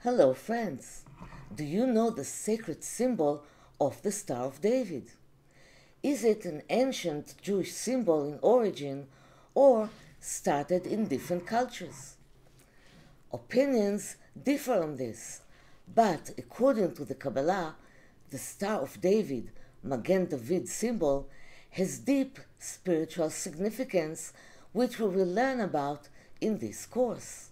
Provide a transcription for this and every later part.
Hello friends! Do you know the sacred symbol of the Star of David? Is it an ancient Jewish symbol in origin or started in different cultures? Opinions differ on this, but according to the Kabbalah, the Star of David, Magen David symbol, has deep spiritual significance which we will learn about in this course.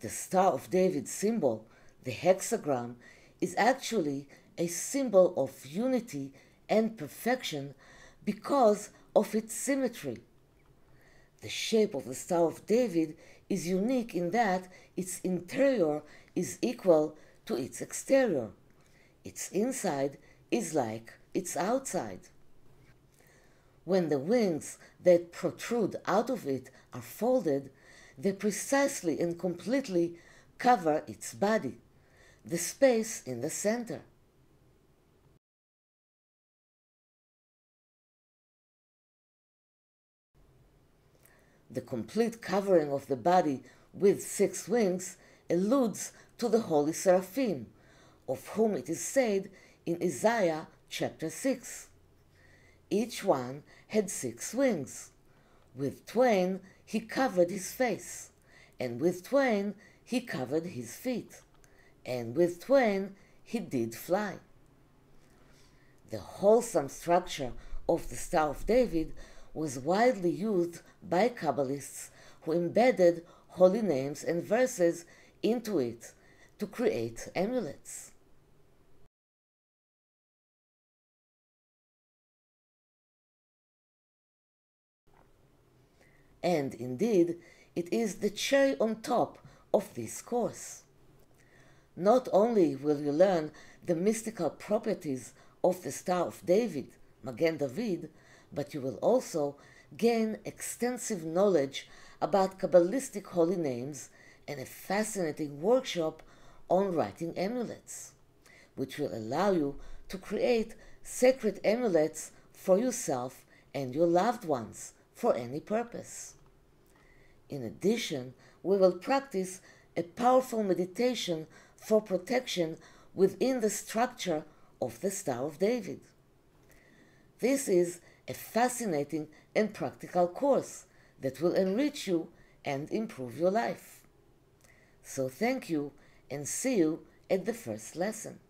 The Star of David symbol, the hexagram, is actually a symbol of unity and perfection because of its symmetry. The shape of the Star of David is unique in that its interior is equal to its exterior. Its inside is like its outside. When the wings that protrude out of it are folded, they precisely and completely cover its body, the space in the center. The complete covering of the body with 6 wings alludes to the holy seraphim, of whom it is said in Isaiah chapter 6. Each one had 6 wings. With twain he covered his face, and with twain he covered his feet, and with twain he did fly. The wholesome structure of the Star of David was widely used by Kabbalists who embedded holy names and verses into it to create amulets. And indeed, it is the cherry on top of this course. Not only will you learn the mystical properties of the Star of David, Magen David, but you will also gain extensive knowledge about Kabbalistic holy names and a fascinating workshop on writing amulets, which will allow you to create sacred amulets for yourself and your loved ones for any purpose. In addition, we will practice a powerful meditation for protection within the structure of the Star of David. This is a fascinating and practical course that will enrich you and improve your life. So thank you and see you at the first lesson.